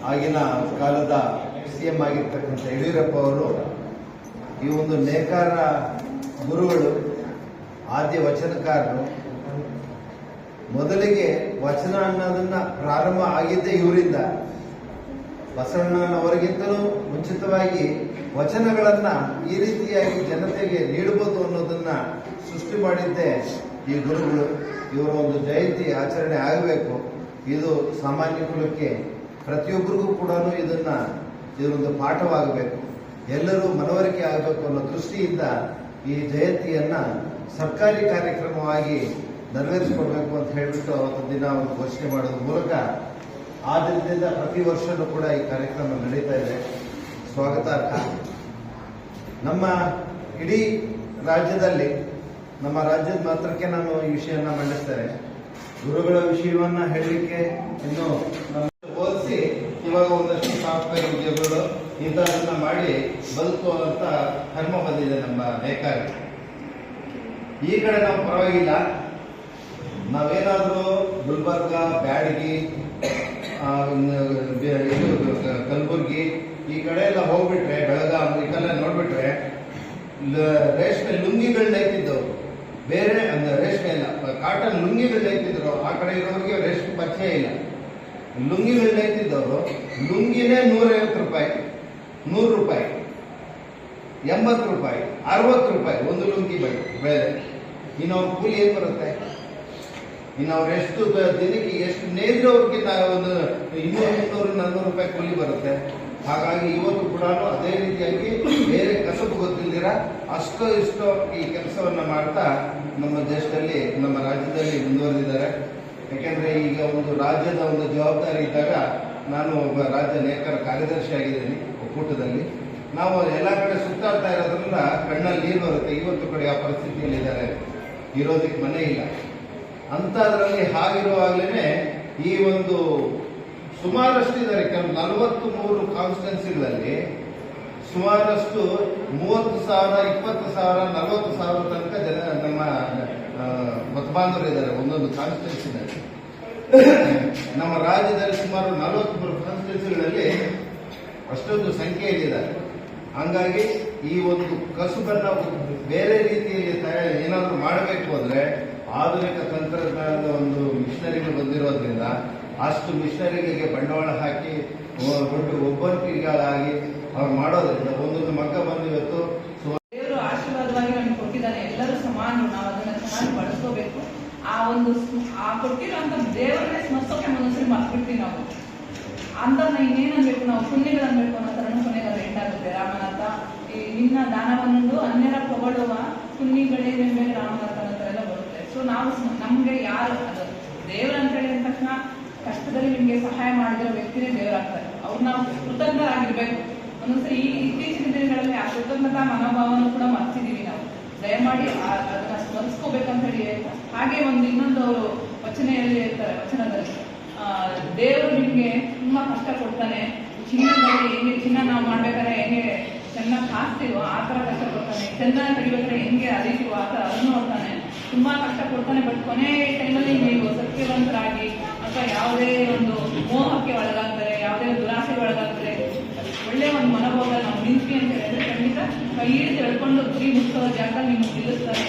ಆಗಿನ ಕಾಲದ CM ಆಗಿರ್ತಕ್ಕಂಥ ಯಡಿಯೂರಪ್ಪ ಅವರು ಈ ಒಂದು ನೇಕಾರ ಗುರುಗಳು, ಆದ್ಯ ವಚನಕಾರರು. ಮೊದಲಿಗೆ ವಚನ ಅನ್ನೋದನ್ನ ಪ್ರಾರಂಭ ಆಗಿದ್ದೇ ಇವರಿಂದ. ಬಸವಣ್ಣನವರಿಗಿಂತಲೂ ಮುಂಚಿತವಾಗಿ ವಚನಗಳನ್ನ ಈ ರೀತಿಯಾಗಿ ಜನತೆಗೆ ನೀಡಬಹುದು ಅನ್ನೋದನ್ನ ಸೃಷ್ಟಿ ಮಾಡಿದ್ದೇ ಈ ಗುರುಗಳು. ಇವರ ಒಂದು ಜಯಂತಿ ಆಚರಣೆ ಆಗಬೇಕು. ಇದು ಸಾಮಾನ್ಯ ಕುಲಕ್ಕೆ ಪ್ರತಿಯೊಬ್ಬರಿಗೂ ಕೂಡ ಇದರೊಂದು ಪಾಠವಾಗಬೇಕು, ಎಲ್ಲರೂ ಮನವರಿಕೆ ಆಗಬೇಕು ಅನ್ನೋ ದೃಷ್ಟಿಯಿಂದ ಈ ಜಯಂತಿಯನ್ನ ಸರ್ಕಾರಿ ಕಾರ್ಯಕ್ರಮವಾಗಿ ನೆರವೇರಿಸಿಕೊಡ್ಬೇಕು ಅಂತ ಹೇಳಿಬಿಟ್ಟು ಅವತ್ತು ದಿನ ಅವರು ಘೋಷಣೆ ಮಾಡೋದ್ರ ಮೂಲಕ ಆ ದಿನದಿಂದ ಪ್ರತಿ ವರ್ಷನೂ ಕೂಡ ಈ ಕಾರ್ಯಕ್ರಮ ನಡೀತಾ ಇದೆ, ಸ್ವಾಗತಾರ್ಹ. ನಮ್ಮ ಇಡೀ ರಾಜ್ಯದಲ್ಲಿ, ನಮ್ಮ ರಾಜ್ಯದ ಮಾತ್ರಕ್ಕೆ ನಾನು ಈ ವಿಷಯನ ಮಂಡಿಸ್ತೇನೆ. ಗುರುಗಳ ವಿಷಯವನ್ನ ಹೇಳಲಿಕ್ಕೆ ಇನ್ನು ಹೋಲಿಸಿ ಇವಾಗ ಒಂದಷ್ಟು ಸಾಫ್ಟ್ವೇರ್ ಉದ್ಯೋಗಗಳು ಇಂಥದನ್ನ ಮಾಡಿ ಬದುಕುವಂತ ಕರ್ಮ ಬಂದಿದೆ ನಮ್ಮ ನೇಕಾರರಿಗೆ. ಈ ಕಡೆ ನಾವು ಪರವಾಗಿಲ್ಲ, ನಾವೇನಾದ್ರೂ ಗುಲ್ಬರ್ಗ, ಬ್ಯಾಡಗಿ, ಕಲಬುರ್ಗಿ ಈ ಕಡೆ ಎಲ್ಲ ಹೋಗ್ಬಿಟ್ರೆ, ಬೆಳಗಾವಿ ಈ ಕಡೆ ನೋಡ್ಬಿಟ್ರೆ ರೇಷ್ಮೆ ಲುಂಗಿಗಳು ನೇಯ್ತಿದ್ದವರು, ಬೇರೆ ರೇಷ್ಮೆ ಇಲ್ಲ, ಕಾಟನ್ ಲುಂಗಿಗಳು ನೇಯ್ತಿದ್ರು. ಆ ಕಡೆ ಇರೋರಿಗೆ ರೇಷ್ಮೆ ಪರಿಚಯ ಇಲ್ಲ. ಲುಂಗಿಗಳು ನೇಯ್ತಿದ್ದವರು ಲುಂಗಿನೇ 150 ರೂಪಾಯಿ, 100 ರೂಪಾಯಿ, 80 ರೂಪಾಯಿ, 60 ರೂಪಾಯಿ ಒಂದು ಲುಂಗಿ ಬೆಲೆ. ಇನ್ನು ಅವ್ರ ಕೂಲಿ ಏನ್ ಬರುತ್ತೆ? ಇನ್ನು ಅವ್ರು ಎಷ್ಟು ದಿನಕ್ಕೆ ಎಷ್ಟು ನೇದ್ರು ಅವ್ರಿಗೆ ಒಂದು 200-300-400 ರೂಪಾಯಿ ಕೂಲಿ ಬರುತ್ತೆ. ಹಾಗಾಗಿ ಇವತ್ತು ಕೂಡ ಅದೇ ರೀತಿಯಾಗಿ ಬೇರೆ ಕಸಬು ಗೊತ್ತಿಲ್ದಿರ ಅಷ್ಟೋ ಇಷ್ಟೋ ಈ ಕೆಲಸವನ್ನ ಮಾಡ್ತಾ ನಮ್ಮ ದೇಶದಲ್ಲಿ, ನಮ್ಮ ರಾಜ್ಯದಲ್ಲಿ ಮುಂದುವರೆದಿದ್ದಾರೆ. ಯಾಕೆಂದ್ರೆ ಈಗ ಒಂದು ರಾಜ್ಯದ ಒಂದು ಜವಾಬ್ದಾರಿ ಇದ್ದಾಗ, ನಾನು ಒಬ್ಬ ರಾಜ್ಯ ನೇಕಾರ ಕಾರ್ಯದರ್ಶಿ ಆಗಿದ್ದೀನಿ ಒಕ್ಕೂಟದಲ್ಲಿ. ನಾವು ಎಲ್ಲ ಕಡೆ ಸುತ್ತಾಡ್ತಾ ಇರೋದ್ರಿಂದ ಕಣ್ಣಲ್ಲಿ ನೀರು ಬರುತ್ತೆ. ಇವತ್ತು ಕಡೆ ಆ ಪರಿಸ್ಥಿತಿಯಲ್ಲಿ ಇದ್ದಾರೆ, ಇರೋದಕ್ಕೆ ಮನೆ ಇಲ್ಲ ಅಂತದ್ರಲ್ಲಿ. ಹಾಗಿರುವಾಗಲೇ ಈ ಒಂದು ಸುಮಾರಷ್ಟು ಇದ್ದಾರೆ, 43 ಕಾನ್ಸ್ಟಿಟ್ಯೂನ್ಸಿಗಳಲ್ಲಿ ಸುಮಾರಷ್ಟು 30,000, 20,000, 40,000 ತನಕ ಜನ ನಮ್ಮ ಮತಬಾಂಧವರು ಇದ್ದಾರೆ ಒಂದೊಂದು ಕಾನ್ಸ್ಟಿಟ್ಯೂನ್ಸಿನಲ್ಲಿ. ನಮ್ಮ ರಾಜ್ಯದಲ್ಲಿ ಸುಮಾರು 43 ಕಾನ್ಸ್ಟಿಟ್ಯೂನ್ಸಿಗಳಲ್ಲಿ ಅಷ್ಟೊಂದು ಸಂಖ್ಯೆಯಲ್ಲಿದ್ದಾರೆ. ಹಂಗಾಗಿ ಈ ಒಂದು ಕಸುಬನ್ನ ಬೇರೆ ರೀತಿಯಲ್ಲಿ ಏನಾದರೂ ಮಾಡಬೇಕು ಅಂದ್ರೆ ಆಧುನಿಕ ತಂತ್ರಜ್ಞಾನದ ಒಂದು ಮಿಷನರಿಗಳು ಬಂದಿರೋದ್ರಿಂದ ಅಷ್ಟು ಮಿಷನರಿಗಳಿಗೆ ಬಂಡವಾಳ ಹಾಕಿ ಒಬ್ಬರಿಗಾಗಿ ಅವ್ರು ಮಾಡೋದ್ರಿಂದ ಒಂದೊಂದು ಮಕ್ಕ ಬಂದು ಇವತ್ತು ದೇವರು ಆಶೀರ್ವಾದವಾಗಿ ನಮ್ಗೆ ಕೊಟ್ಟಿದ್ದಾನೆ. ಎಲ್ಲರೂ ಸಮಾನರು, ನಾವು ಅದನ್ನ ಚೆನ್ನಾಗಿ ಬಳಸ್ಕೋಬೇಕು. ಆ ಕೊಟ್ಟಿರುವಂತ ದೇವರನ್ನೇ ಸ್ಮರಿಸೋಕೆ ಒಂದೊಂದ್ಸರಿ ಮರ್ತ್ಬಿಡ್ತೀವಿ ನಾವು. ಅಂತ ಇನ್ನೇನನ್ಬೇಕು, ನಾವು ಪುಣ್ಯಗಳು ಅನ್ಬೇಕು ಅನ್ನೋ ತರ ಕೊನೆಗೆ ಎಂಟಾಗುತ್ತೆ. ರಾಮನಾಥ ನಿನ್ನ ದಾನವನ್ನೊಂದು ಅನ್ಯರ ಹೊಗಳುವ ಪುಣ್ಯಗಳೇ ಮೇಲೆ ರಾಮನಾಥ ಅನ್ನೋ ತರ ಎಲ್ಲ ಬರುತ್ತೆ. ಸೊ ನಾವು ನಮ್ಗೆ ಯಾರು ಅದು ದೇವ್ರ ಅಂತ ಹೇಳಿದ ತಕ್ಷಣ ಕಷ್ಟದಲ್ಲಿ ನಿಮ್ಗೆ ಸಹಾಯ ಮಾಡಿದಿರೋ ವ್ಯಕ್ತಿನೇ ದೇವರಾಗ್ತಾರೆ. ಅವ್ರು ನಾವು ಕೃತಜ್ಞರಾಗಿರ್ಬೇಕು. ಒಂದೊಂದ್ಸರಿ ಈ ಇತ್ತೀಚಿನ ದಿನಗಳಲ್ಲಿ ಆ ಕೃತಜ್ಞತಾ ಮನೋಭಾವನ ಕೂಡ ಮರ್ತಿದೀವಿ ನಾವು. ದಯಮಾಡಿ ಅದನ್ನ ಸ್ಮರಿಸ್ಕೋಬೇಕಂತ ಹೇಳಿ ಹೇಳ್ತಾರೆ. ಹಾಗೆ ಇನ್ನೊಂದು ಅವರು ವಚನೆಯಲ್ಲಿ ಹೇಳ್ತಾರೆ, ವಚನದಲ್ಲಿ ದೇವರು ನಿಮ್ಗೆ ತುಂಬಾ ಕಷ್ಟ ಕೊಡ್ತಾನೆ. ಚಿನ್ನದಲ್ಲಿ ಹೆಂಗೆ ಚಿನ್ನ ನಾವು ಮಾಡ್ಬೇಕಾದ್ರೆ ಹೆಂಗೆ ಚೆನ್ನಾಗಿ ಹಾಕ್ತೀವೋ ಆ ತರ ಕಷ್ಟ ಕೊಡ್ತಾನೆ. ಚಂದನ ಕಡಿಬೇಕಾದ್ರೆ ಹೆಂಗೆ ಅರಿತೀವೋ ಆ ತರ ಅದನ್ನು ನೋಡ್ತಾನೆ. ತುಂಬಾ ಕಷ್ಟ ಕೊಡ್ತಾನೆ. ಬಟ್ ಕೊನೆ ಟೈಮಲ್ಲಿ ನೀವು ಸತ್ಯವಂತರಾಗಿ ಅಥವಾ ಯಾವುದೇ ಒಂದು ಮೋಹಕ್ಕೆ ಒಳಗಾಗ್ತಾರೆ, ಯಾವುದೇ ದುರಾಸೆಗೆ ಒಳಗಾಗ್ತಾರೆ, ಒಳ್ಳೆ ಒಂದು ಮನೋಭಾವ ನಾವು ನಿಂತ್ವಿ ಅಂತ ಹೇಳಿದ್ರೆ ಖಂಡಿತ ಕೈ ಹಿಡಿದು ಎಳ್ಕೊಂಡು ಗುರಿ ಮುಟ್ಟೋ ಜಾಗದಲ್ಲಿ ನಿಮ್ಗೆ ನಿಲ್ಲಿಸ್ತಾನೆ,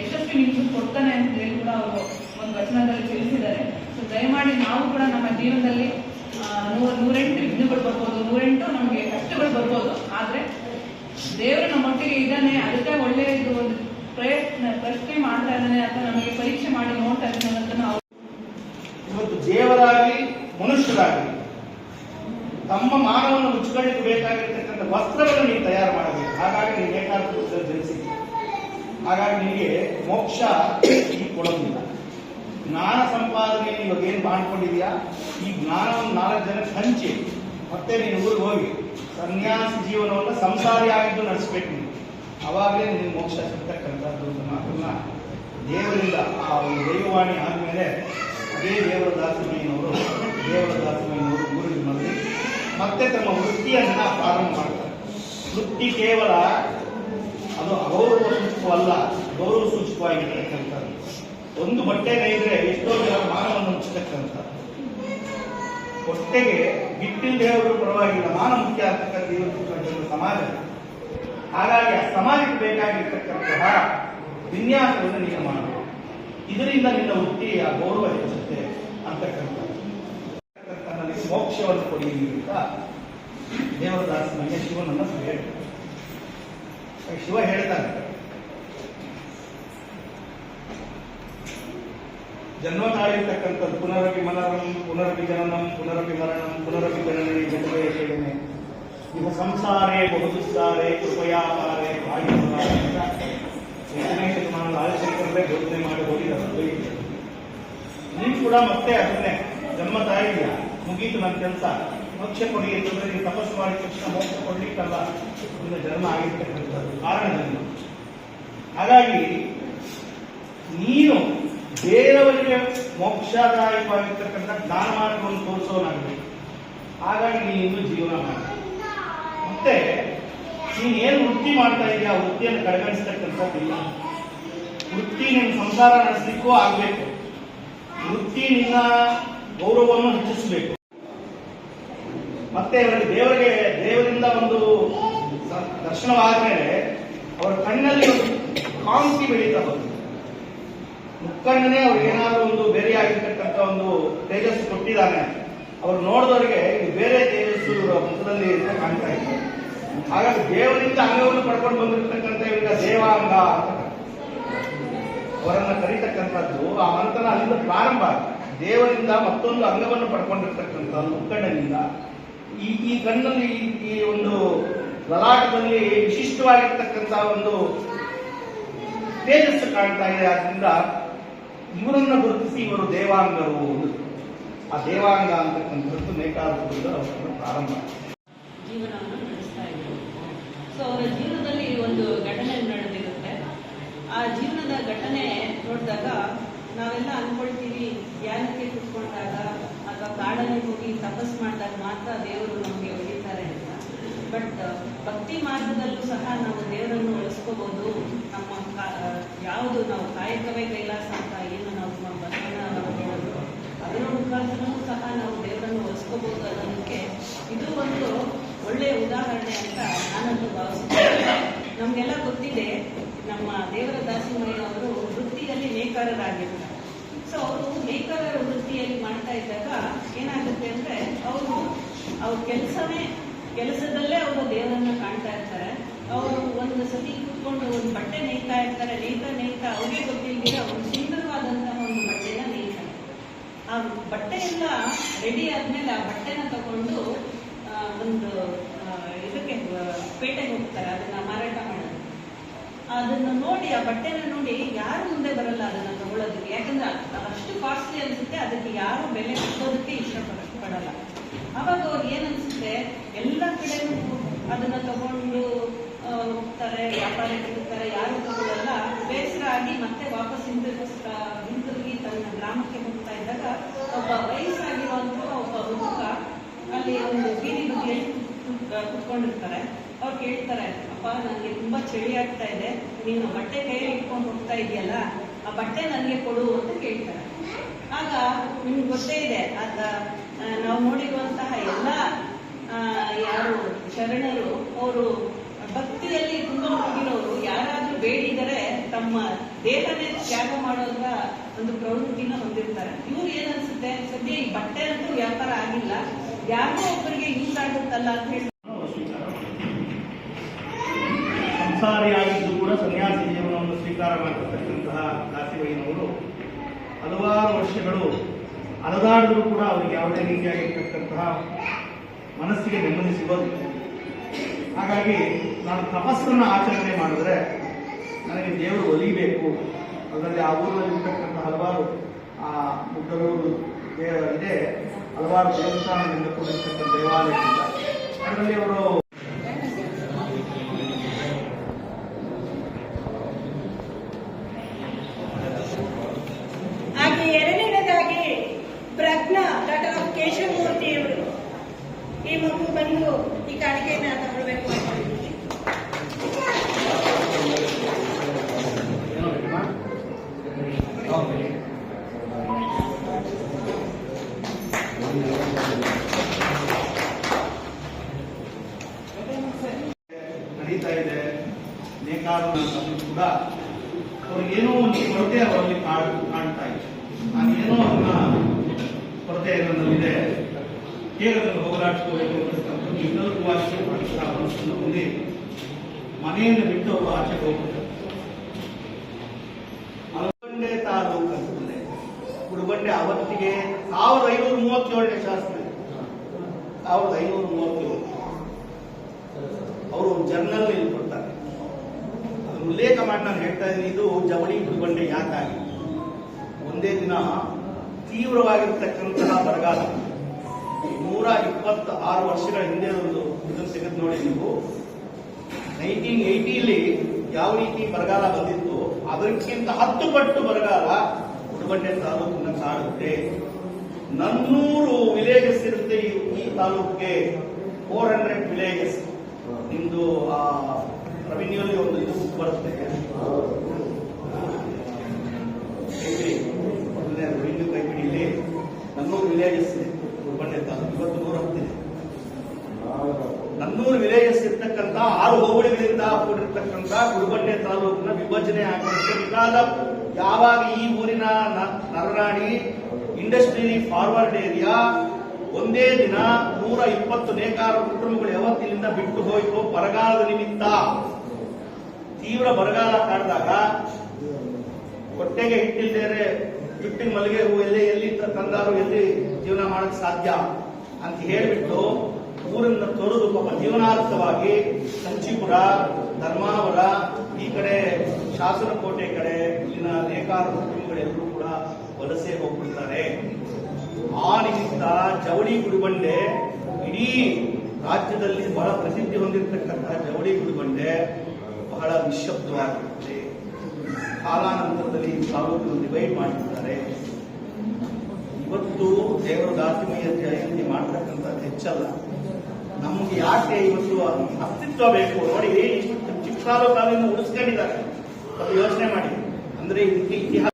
ಯಶಸ್ವಿ ನಿಮ್ಗೆ ಕೊಡ್ತಾನೆ ಅಂತ ಹೇಳಿ ಕೂಡ ಅವರು ಒಂದು ವಚನದಲ್ಲಿ ತಿಳಿಸಿದ್ದಾರೆ. ಸೊ ದಯಮಾಡಿ ನಾವು ಕೂಡ ನಮ್ಮ ಜೀವನದಲ್ಲಿ 108 ವಿಘ್ನಗಳು ಬರ್ಬೋದು, 108 ನಮಗೆ ಕಷ್ಟಗಳು ಬರ್ಬೋದು. ಆದ್ರೆ ದೇವರು ನಮ್ಮೊಟ್ಟಿಗೆ ಇದ್ದಾನೆ. ಅದಕ್ಕೆ ಒಳ್ಳೆ ಇದು ಒಂದು ಪ್ರಶ್ನೆ ಮಾಡ್ತಾ ಇದ್ದಾನೆ ಅಥವಾ ನಮಗೆ ಪರೀಕ್ಷೆ ಮಾಡಿ ನೋಡ್ತಾ ಇದ್ದಾನೆ ಅಂತ ನಾವು ಇವತ್ತು ದೇವರಾಗಲಿ ಮನುಷ್ಯರಾಗಲಿ ತಮ್ಮ ಮಾನವನ್ನು ಮುಚ್ಚಿಕೊಳ್ಳಿಕ್ಕೆ ಬೇಕಾಗಿರ್ತಕ್ಕಂಥ ವಸ್ತ್ರಗಳನ್ನು ನೀವು ತಯಾರು ಮಾಡಬೇಕು. ಹಾಗಾಗಿ ನೀವು ನೇಕಾರತ್ವ ಜನಿಸಿದ್ದೀರಿ. ಹಾಗಾಗಿ ನಿಮಗೆ ಮೋಕ್ಷ ಈಗ ಕೊಡೋದಿಲ್ಲ. ಜ್ಞಾನ ಸಂಪಾದನೆ ಇವಾಗ ಏನು ಮಾಡ್ಕೊಂಡಿದ್ಯಾ, ಈ ಜ್ಞಾನವನ್ನು 4 ಜನಕ್ಕೆ ಹಂಚಿ ಮತ್ತೆ ನೀನು ಊರಿಗೆ ಹೋಗಿ ಸನ್ಯಾಸಿ ಜೀವನವನ್ನು ಸಂಸಾರಿಯಾಗಿದ್ದು ನಡೆಸಬೇಕು. ನೀವು ಅವಾಗಲೇ ನಿಮಗೆ ಮೋಕ್ಷ ಸಿಗ್ತಕ್ಕಂಥದ್ದು ಮಾತನ್ನ ದೇವರಿಂದ ಆ ಒಂದು ದೈವವಾಣಿ ಆದಮೇಲೆ ಅದೇ ದೇವರದಾಸಮಯ್ಯನವರು ಊರಿಗೆ ಬಂದು ಮತ್ತೆ ತಮ್ಮ ವೃತ್ತಿಯನ್ನ ಪ್ರಾರಂಭ ಮಾಡ್ತಾರೆ. ವೃತ್ತಿ ಕೇವಲ ಅದು ಅಗೌರವ ಸೂಚಕವಲ್ಲ, ಗೌರವ ಸೂಚಕವಾಗಿರ್ತಕ್ಕಂಥದ್ದು. ಒಂದು ಬಟ್ಟೆ ನೇಯ್ದ್ರೆ ಎಷ್ಟೋ ಜನ ಮಾನವನ್ನು ಹಂಚತಕ್ಕಂಥ ಹೊಟ್ಟೆಗೆ ಬಿಟ್ಟಿಲ್ಲದೆ ಹೋದ್ರೂ ಪರವಾಗಿಲ್ಲ, ನಾನು ಮುಖ್ಯ ಅಂತಕ್ಕಂಥ ಇವತ್ತು ಸಮಾಜ. ಹಾಗಾಗಿ ಆ ಸಮಾಜಕ್ಕೆ ಬೇಕಾಗಿರ್ತಕ್ಕಂತಹ ವಿನ್ಯಾಸವನ್ನು ನೀನು ಮಾಡಬೇಕು. ಇದರಿಂದ ನಿನ್ನ ವೃತ್ತಿಯ ಗೌರವ ಹೆಚ್ಚುತ್ತೆ ಅಂತಕ್ಕಂಥ ಮೋಕ್ಷವನ್ನು ಕೊಡಿ ಅಂತ ದೇವದಾಸನಿಗೆ ಶಿವನನ್ನು ಹೇಳ್ತಾರೆ. ಶಿವ ಹೇಳ್ತಾನೆ, ಜನ್ಮ ತಾಳಿರ್ತಕ್ಕಂಥದ್ದು ಪುನರಪಿ ಮನರಂ ಪುನರಪಿ ಜನನಂ ಪುನರಪಿ ಮರಣಂ ಪುನರಪಿ ಜನನಿ ಜನ್ಮೇ ಕೇಳನೆ ಇವು ಸಂಸಾರೇ ಬಹುದುಸ್ಸಾರೇ ಕೃಪಯಾಪಾರೇ ಆಲೋಚನೆ ಬೋಧನೆ ಮಾಡಿ ಹೋಗಿದ್ದಾರೆ. ನೀನು ಕೂಡ ಮತ್ತೆ ಅದನ್ನೇ ಜನ್ಮ ತಾಳಿದ್ಯಾ, ಮುಗೀತು ನನ್ನ ಕೆಲಸ, ಮೋಕ್ಷ ಕೊಡಿ ಅಂತಂದ್ರೆ ನೀವು ತಪಸ್ಸು ಮಾಡಿದ ತಕ್ಷಣ ಮೋಕ್ಷ ಕೊಡ್ಲಿಕ್ಕಲ್ಲ ನಿನ್ನ ಜನ್ಮ ಆಗಿರ್ತಕ್ಕಂಥದ್ದು ಕಾರಣದಲ್ಲಿ. ಹಾಗಾಗಿ ನೀನು ಬೇರೆಯವರಿಗೆ ಮೋಕ್ಷದಾಯಕವಾಗಿರ್ತಕ್ಕಂಥ ಜ್ಞಾನ ಮಾರ್ಗವನ್ನು ತೋರಿಸೋನಾಗಬೇಕು. ಹಾಗಾಗಿ ನೀನು ಇನ್ನೂ ಜೀವನ ಮಾಡ. ಮತ್ತೆ ನೀನು ಏನು ವೃತ್ತಿ ಮಾಡ್ತಾ ಇದೆಯಾ ಆ ವೃತ್ತಿಯನ್ನು ಕಡೆಗಣಿಸ್ತಕ್ಕಂಥದ್ದಿಲ್ಲ. ವೃತ್ತಿ ನಿನ್ನ ಸಂಸಾರ ನಡೆಸಲಿಕ್ಕೂ ಆಗಬೇಕು. ವೃತ್ತಿ ನಿನ್ನ ಗೌರವವನ್ನು ಹೆಚ್ಚಿಸಬೇಕು. ಮತ್ತೆ ಅವರಿಗೆ ದೇವರಿಂದ ಒಂದು ದರ್ಶನವಾದ ಮೇಲೆ ಅವರ ಕಣ್ಣಲ್ಲಿ ಕಾಂತಿ ಬೆಳೀತಾ ಹೋಗುತ್ತೆ. ಮುಖಂಡನೇ ಅವ್ರಿಗೆ ಏನಾದರೂ ಒಂದು ಬೇರೆಯಾಗಿರ್ತಕ್ಕಂಥ ಒಂದು ತೇಜಸ್ಸು ಕೊಟ್ಟಿದ್ದಾನೆ, ಅವ್ರು ನೋಡಿದವರಿಗೆ ಇದು ಬೇರೆ ತೇಜಸ್ಸು ಇವರ ಮುಖದಲ್ಲಿ ಕಾಣ್ತಾ ಇದೆ. ಹಾಗಾಗಿ ದೇವರಿಂದ ಅಂಗವನ್ನು ಪಡ್ಕೊಂಡು ಬಂದಿರತಕ್ಕಂಥ ಇವರಿಗೆ ದೇವಾಂಗ ಅಂತ ಅವರನ್ನ ಕರೀತಕ್ಕಂಥದ್ದು ಆ ಮಂತ್ರನ ಅಲ್ಲಿಂದ ಪ್ರಾರಂಭ. ದೇವರಿಂದ ಮತ್ತೊಂದು ಅಂಗವನ್ನು ಪಡ್ಕೊಂಡಿರ್ತಕ್ಕಂಥ ಮುಖಂಡನಿಂದ ಈ ಕಣ್ಣಲ್ಲಿ ಈ ಒಂದು ಲಲಾಟದಲ್ಲಿ ವಿಶಿಷ್ಟವಾಗಿರ್ತಕ್ಕಂಥ ಒಂದು ತೇಜಸ್ಸು ಕಾಣ್ತಾ ಇದೆ. ಆದ್ರಿಂದ ಇವರನ್ನ ಗುರುತಿಸಿ ಇವರು ದೇವಾಂಗರು. ಆ ದೇವಾಂಗ ಅಂತಕ್ಕಂಥದ್ದು ನೇಕಾರದಿಂದ ಅವರನ್ನು ಪ್ರಾರಂಭ ಜೀವನವನ್ನು ನಡೆಸ್ತಾ ಇದ್ರು. ಸೊ ಅವರ ಜೀವನದಲ್ಲಿ ಒಂದು ಘಟನೆ ನಡೆದಿರುತ್ತೆ. ಆ ಜೀವನದ ಘಟನೆ ನೋಡಿದಾಗ ನಾವೆಲ್ಲ ಅನ್ಕೊಳ್ತೀವಿ, ಧ್ಯಾನಕ್ಕೆ ಕುತ್ಕೊಂಡಾಗ ಅಥವಾ ಕಾಡಲ್ಲಿ ಹೋಗಿ ತಪಸ್ ಮಾಡಿದಾಗ ಮಾತ್ರ ದೇವರು ನಮಗೆ ಒಲಿತಾರೆ ಅಂತ. ಬಟ್ ಭಕ್ತಿ ಮಾರ್ಗದಲ್ಲೂ ಸಹ ನಾವು ದೇವರನ್ನು ಉಳಿಸ್ಕೋಬಹುದು. ನಮ್ಮ ಯಾವುದು ನಾವು ಕಾಯಕವೇ ಕೈಲಾಸ ಅಂತ ಏನು ನಾವು ಬಸವಣ್ಣನವರು ಹೇಳಿದ್ರು, ಅದರ ಮುಖಾಂತರನೂ ಸಹ ನಾವು ದೇವರನ್ನು ಉಳಿಸ್ಕೋಬಹುದು ಅನ್ನೋದಕ್ಕೆ ಇದು ಒಂದು ಒಳ್ಳೆಯ ಉದಾಹರಣೆ ಅಂತ ನಾನಂತೂ ಭಾವಿಸುತ್ತೇನೆ. ನಮಗೆಲ್ಲ ಗೊತ್ತಿದೆ, ನಮ್ಮ ದೇವರ ದಾಸಿಮಯ್ಯನವರು ವೃತ್ತಿಯಲ್ಲಿ ನೇಕಾರರಾಗಿರ್ತಾರೆ. ಸೊ ಅವರು ನೇಕಾರರ ವೃತ್ತಿಯಲ್ಲಿ ಮಾಡ್ತಾ ಇದ್ದಾಗ ಏನಾಗುತ್ತೆ ಅಂದ್ರೆ ಅವ್ರ ಕೆಲಸದಲ್ಲೇ ಅವರು ದೇವರನ್ನ ಕಾಣ್ತಾ ಇರ್ತಾರೆ. ಅವರು ಒಂದು ಸತಿ ಕೂತ್ಕೊಂಡು ಒಂದು ಬಟ್ಟೆ ನೇಯ್ತಾ ಇರ್ತಾರೆ. ನೇಯ್ತಾ ಅವ್ರಿಗೆ ಗೊತ್ತಿಲ್ದಿರ ಒಂದು ಸುಂದರವಾದಂತಹ ಒಂದು ಬಟ್ಟೆನ ನೇಯ್ತಾರೆ. ಆ ಬಟ್ಟೆ ಎಲ್ಲ ರೆಡಿ ಆದ್ಮೇಲೆ ಆ ಬಟ್ಟೆನ ತಗೊಂಡು ಒಂದು ಇದಕ್ಕೆ ಪೇಟೆಗೆ ಹೋಗ್ತಾರೆ ಅದನ್ನ ಮಾರಾಟ ಮಾಡೋದು. ಅದನ್ನ ನೋಡಿ, ಆ ಬಟ್ಟೆನ ನೋಡಿ ಯಾರು ಮುಂದೆ ಬರಲ್ಲ ಅದನ್ನ ತಗೊಳ್ಳೋದಕ್ಕೆ. ಯಾಕಂದ್ರೆ ಅಷ್ಟು ಕಾಸ್ಟ್ಲಿ ಅನ್ಸುತ್ತೆ, ಅದಕ್ಕೆ ಯಾರು ಬೆಲೆ ಕೊಡೋದಕ್ಕೆ ಇಷ್ಟಪಡಲ್ಲ. ಅವಾಗ ಅವ್ರಿಗೆ ಏನನ್ಸುತ್ತೆ, ಎಲ್ಲ ಕಡೆನೂ ಅದನ್ನ ತಗೊಂಡು ಹೋಗ್ತಾರೆ, ವ್ಯಾಪಾರಕ್ಕೆ ಹೋಗ್ತಾರೆ, ಯಾರು ತಗೊಳ್ಳಲ್ಲ. ಬೇಸರ ಆಗಿ ಮತ್ತೆ ವಾಪಸ್ ಹಿಂತಿರುಗಿ ತನ್ನ ಗ್ರಾಮಕ್ಕೆ ಹೋಗ್ತಾ ಇದ್ದಾಗ ಒಬ್ಬ ವಯಸ್ಸಾಗಿರುವಂತಹ ಒಬ್ಬ ಹುಡುಗ ಅಲ್ಲಿ ಒಂದು ಬೀದಿ ಬದಿಯಲ್ಲಿ ಕುತ್ಕೊಂಡಿರ್ತಾರೆ. ಅವ್ರು ಕೇಳ್ತಾರೆ, ಅಪ್ಪ ನನಗೆ ತುಂಬಾ ಚಳಿ ಆಗ್ತಾ ಇದೆ, ನೀನು ಬಟ್ಟೆ ಕೈಯಲ್ಲಿ ಇಟ್ಕೊಂಡು ಹೋಗ್ತಾ ಇದೆಯಲ್ಲ, ಆ ಬಟ್ಟೆ ನನಗೆ ಕೊಡು ಅಂತ ಕೇಳ್ತಾರೆ. ಆಗ ನಿಮ್ಗೆ ಗೊತ್ತೇ ಇದೆ, ನಾವು ನೋಡಿರುವಂತಹ ಎಲ್ಲ ಯಾರು ಶರಣರು ಅವರು ಭಕ್ತಿಯಲ್ಲಿ ತುಂಬ ಹೋಗಿರೋರು. ಯಾರಾದ್ರೂ ಬೇಡಿದರೆ ತಮ್ಮ ದೇಹನೇ ತ್ಯಾಗ ಮಾಡೋದ್ರ ಒಂದು ಪ್ರವೃತ್ತಿನ ಹೊಂದಿರ್ತಾರೆ. ಇವ್ರು ಏನನ್ಸುತ್ತೆ, ಸದ್ಯ ಈ ಬಟ್ಟೆ ಅಂತೂ ವ್ಯಾಪಾರ ಆಗಿಲ್ಲ, ಯಾರಿಗೋ ಒಬ್ಬರಿಗೆ ಯೂಸ್ ಆಗುತ್ತಲ್ಲ ಅಂತ ಹೇಳಿ ಸಂಸಾರಿಯಾಗಿದ್ದು ಕೂಡ ಸನ್ಯಾಸಿ ಜೀವನವನ್ನು ಸ್ವೀಕಾರ ಮಾಡಿರ್ತಕ್ಕಂತಹ ದಾಸಿಬಯ್ಯನವರು ಹಲವಾರು ವರ್ಷಗಳು ಅಲದಾಡಿದ್ರು ಕೂಡ ಅವರಿಗೆ ಯಾವುದೇ ರೀತಿಯಾಗಿರ್ತಕ್ಕಂತಹ ಮನಸ್ಸಿಗೆ ನೆಮ್ಮದಿ ಸಿಗೋದಿಲ್ಲ. ಹಾಗಾಗಿ ನಾನು ತಪಸ್ಸನ್ನು ಆಚರಣೆ ಮಾಡಿದ್ರೆ ನನಗೆ ದೇವರು ಒಲಿಬೇಕು. ಅದರಲ್ಲಿ ಆ ಊರಲ್ಲಿರ್ತಕ್ಕಂಥ ಹಲವಾರು ಮುದ್ದರೂರು ಇದೆ, ಹಲವಾರು ದೇವಸ್ಥಾನದಿಂದ ಕೂಡಿರ್ತಕ್ಕಂಥ ದೇವಾಲಯದಿಂದ ಅದರಲ್ಲಿ ಅವರು ಹಾಗೆ ಎರಡನೇದಾಗಿ ಪ್ರಜ್ಞಾ ಡಾಕ್ಟರ್ ಕೇಶವಮೂರ್ತಿಯವರು ಈ ಮಗು ಬಂದು ಈ ಕಾಣಿಕೆಯನ್ನ ತಗೊಳ್ಬೇಕು ಅಂತ Okay. ಕೂಡ ಅವ್ರಿಗೇನೋ ಒಂದು ಕೊರತೆ ಅವರಲ್ಲಿ ಕಾಣ್ತಾ ಇದೆ. ನಾನೇನೋ ಅದನ್ನ ಕೊರತೆ ನನ್ನಲ್ಲಿದೆ, ಹೇಗೆ ಅದನ್ನು ಹೋಗಲಾಡಿಸ್ಕೋಬೇಕು ಅಂತಕ್ಕಂಥ ವಿಕಲ್ಪವಾಗಿ ಮನಸ್ಸನ್ನು ಹೊಂದಿ ಮನೆಯನ್ನು ಬಿಟ್ಟು ಅವರು ಆಚೆಗೆ ಹೋಗ್ತಾರೆ. ಗುಡಿಬಂಡೆ ತಾಲೂಕು ಅಂತಂದ್ರೆ ಗುಡಿಬಂಡೆ ಅವತ್ತಿಗೆ 1537ನೇ ಶಾಸನ, 1537 ಅವರು ಜರ್ನಲ್ ಇಲ್ಲಿ ಕೊಡ್ತಾರೆ. ಅದನ್ನು ಉಲ್ಲೇಖ ಮಾಡಿ ನಾನು ಹೇಳ್ತಾ ಇದ್ದೀನಿ. ಇದು ಜವಳಿ ಗುಡಿಬಂಡೆ ಯಾಕಾಗಿ ಒಂದೇ ದಿನ ತೀವ್ರವಾಗಿರ್ತಕ್ಕಂತಹ ಬರಗಾಲ 126 ವರ್ಷಗಳ ಹಿಂದೆ ಒಂದು ಇದನ್ನು ತೆಗೆದು ನೋಡಿ ನೀವು. 1980 ಯಾವ ರೀತಿ ಬರಗಾಲ ಬಂದಿತ್ತು ಅದಕ್ಕಿಂತ 10 ಪಟ್ಟು ಬರಗಾಲ ಗುಡಿಬಂಡೆ ತಾಲೂಕಿನ ಕಾಡುತ್ತೆ. 400 ವಿಲೇಜಸ್ ಇರುತ್ತೆ ಈ ತಾಲೂಕಿಗೆ, 400 ವಿಲೇಜಸ್. ನಿಮ್ದು ರೆವಿನ್ಯೂಲಿ ಒಂದು ಇದು ಬರುತ್ತೆ, ರೆವಿನ್ಯೂ ಕೈಪಿಡಿಯಲ್ಲಿ 400 ವಿಲೇಜಸ್ ಇದೆ ಗುಡಿಬಂಡೆ ತಾಲೂಕು. ಇವತ್ತು 110 ಇದೆ. 400 ವಿಲೇಜಸ್ ಇರ್ತಕ್ಕಂಥ 6 ಹೋಬಳಿಗಳಿಂದ ಕೂಡಿರ್ತಕ್ಕಂಥ ಗುಡಿಬಂಡೆ ತಾಲೂಕಿನ ವಿಭಜನೆ ಆಗಿರ್ತಕ್ಕಂಥ ಯಾವಾಗ ಈ ಊರಿನ ನರನಾಡಿ ಇಂಡಸ್ಟ್ರಿಯಲಿ ಫಾರ್ವರ್ಡ್ ಏರಿಯಾ ಒಂದೇ ದಿನ 120 ನೇಕಾರ ಕುಟುಂಬಗಳು ಯಾವತ್ತಿನಿಂದ ಬಿಟ್ಟು ಹೋಯಿತು ಬರಗಾಲದ ನಿಮಿತ್ತ. ತೀವ್ರ ಬರಗಾಲ ಕಾಡಿದಾಗ ಹೊಟ್ಟೆಗೆ ಹಿಟ್ಟಿಲ್ದೇರೆ ಹಿಟ್ಟಿನ ಮಲ್ಲಿಗೆ ಹೂ ಎಲ್ಲಿ ತಂದಾರು ಎಲ್ಲಿ ಜೀವನ ಮಾಡಕ್ ಸಾಧ್ಯ ಅಂತ ಹೇಳಿಬಿಟ್ಟು ಊರನ್ನ ತೊರೆದು ಪಾಪ ಜೀವನಾರ್ಥವಾಗಿ ಕಂಚಿಪುರ, ಧರ್ಮಾವರ, ಈ ಕಡೆ ಶಾಸನಕೋಟೆ ಕಡೆ ಇಲ್ಲಿನ ನೇಕಾರ ಕುಟುಂಬಗಳೆಲ್ಲರೂ ಕೂಡ ವಲಸೆ ಹೋಗ್ಬಿಡ್ತಾರೆ. ಆ ನಿಮಿತ್ತ ಜವಳಿ ಗುಡಿಬಂಡೆ ಇಡೀ ರಾಜ್ಯದಲ್ಲಿ ಬಹಳ ಪ್ರಸಿದ್ಧಿ ಹೊಂದಿರತಕ್ಕಂತಹ ಜವಳಿ ಗುಡಿಬಂಡೆ ಬಹಳ ನಿಶ್ಶಬ್ದವಾಗಿರುತ್ತೆ. ಕಾಲಾನಂತರದಲ್ಲಿ ತಾಲೂಕನ್ನು ಡಿವೈಡ್ ಮಾಡಿರ್ತಾರೆ. ಇವತ್ತು ದೇವರ ದಾಸಿಮಯ್ಯ ಜಯಂತಿ ಮಾಡ್ತಕ್ಕಂಥದ್ದು ಹೆಚ್ಚಲ್ಲ. ನಮಗೆ ಯಾಕೆ ಇವತ್ತು ಅಸ್ತಿತ್ವ ಬೇಕು ನೋಡಿ. ಇಷ್ಟು ಚಿಕ್ಕ ತಾಲೂಕನ್ನು ಉಳಿಸ್ಕೊಂಡಿದ್ದಾರೆ, ಅದು ಯೋಚನೆ ಮಾಡಿ. ಅಂದ್ರೆ ಇದಕ್ಕೆ ಇತಿಹಾಸ